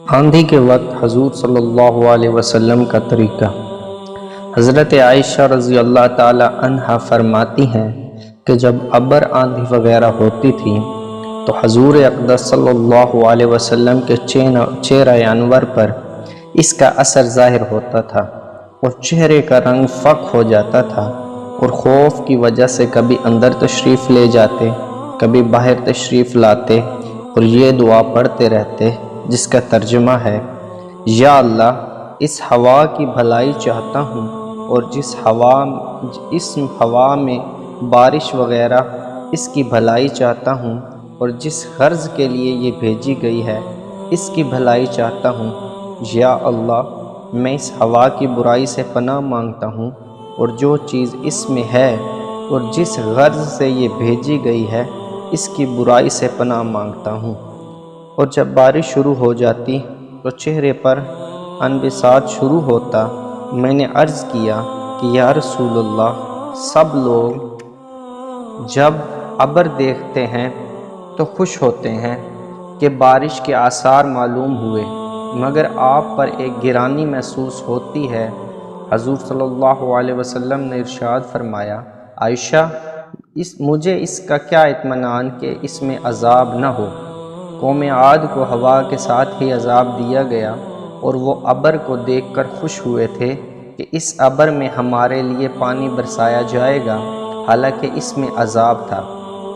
آندھی کے وقت حضور صلی اللہ علیہ وسلم کا طریقہ۔ حضرت عائشہ رضی اللہ تعالی عنہا فرماتی ہیں کہ جب ابر آندھی وغیرہ ہوتی تھی تو حضور اقدس صلی اللہ علیہ وسلم کے چہرہ انور پر اس کا اثر ظاہر ہوتا تھا اور چہرے کا رنگ فق ہو جاتا تھا، اور خوف کی وجہ سے کبھی اندر تشریف لے جاتے، کبھی باہر تشریف لاتے اور یہ دعا پڑھتے رہتے جس کا ترجمہ ہے: یا اللہ، اس ہوا کی بھلائی چاہتا ہوں، اور اس ہوا میں بارش وغیرہ اس کی بھلائی چاہتا ہوں، اور جس غرض کے لیے یہ بھیجی گئی ہے اس کی بھلائی چاہتا ہوں۔ یا اللہ، میں اس ہوا کی برائی سے پناہ مانگتا ہوں، اور جو چیز اس میں ہے اور جس غرض سے یہ بھیجی گئی ہے اس کی برائی سے پناہ مانگتا ہوں۔ اور جب بارش شروع ہو جاتی تو چہرے پر انبساط شروع ہوتا۔ میں نے عرض کیا کہ یا رسول اللہ، سب لوگ جب ابر دیکھتے ہیں تو خوش ہوتے ہیں کہ بارش کے آثار معلوم ہوئے، مگر آپ پر ایک گرانی محسوس ہوتی ہے۔ حضور صلی اللہ علیہ وسلم نے ارشاد فرمایا: عائشہ، مجھے اس کا کیا اطمینان کہ اس میں عذاب نہ ہو۔ قوم عاد کو ہوا کے ساتھ ہی عذاب دیا گیا، اور وہ ابر کو دیکھ کر خوش ہوئے تھے کہ اس ابر میں ہمارے لیے پانی برسایا جائے گا، حالانکہ اس میں عذاب تھا۔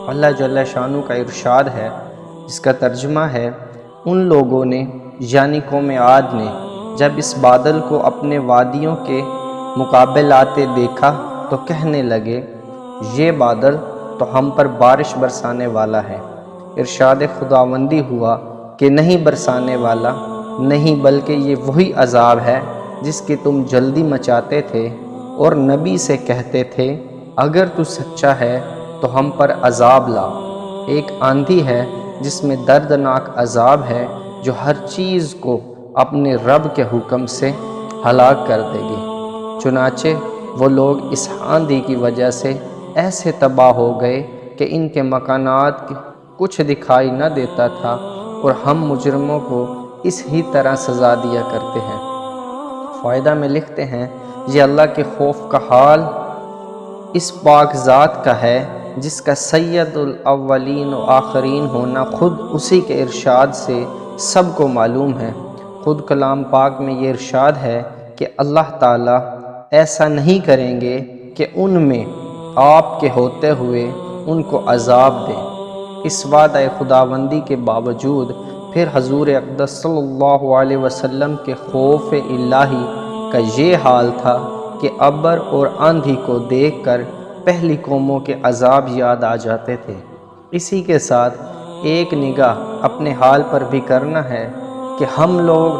اللہ جل شانہ کا ارشاد ہے، جس کا ترجمہ ہے: ان لوگوں نے یعنی قوم عاد نے جب اس بادل کو اپنے وادیوں کے مقابل آتے دیکھا تو کہنے لگے، یہ بادل تو ہم پر بارش برسانے والا ہے۔ ارشاد خداوندی ہوا کہ نہیں برسانے والا، نہیں، بلکہ یہ وہی عذاب ہے جس کی تم جلدی مچاتے تھے اور نبی سے کہتے تھے، اگر تو سچا ہے تو ہم پر عذاب لا۔ ایک آندھی ہے جس میں دردناک عذاب ہے جو ہر چیز کو اپنے رب کے حکم سے ہلاک کر دے گی۔ چنانچہ وہ لوگ اس آندھی کی وجہ سے ایسے تباہ ہو گئے کہ ان کے مکانات کچھ دکھائی نہ دیتا تھا، اور ہم مجرموں کو اس ہی طرح سزا دیا کرتے ہیں۔ فائدہ میں لکھتے ہیں، یہ اللہ کے خوف کا حال اس پاک ذات کا ہے جس کا سید الاولین و آخرین ہونا خود اسی کے ارشاد سے سب کو معلوم ہے۔ خود کلام پاک میں یہ ارشاد ہے کہ اللہ تعالیٰ ایسا نہیں کریں گے کہ ان میں آپ کے ہوتے ہوئے ان کو عذاب دیں۔ اس وعدہ خداوندی کے باوجود پھر حضور اقدس صلی اللہ علیہ وسلم کے خوف الہی کا یہ حال تھا کہ ابر اور آندھی کو دیکھ کر پہلی قوموں کے عذاب یاد آ جاتے تھے۔ اسی کے ساتھ ایک نگاہ اپنے حال پر بھی کرنا ہے کہ ہم لوگ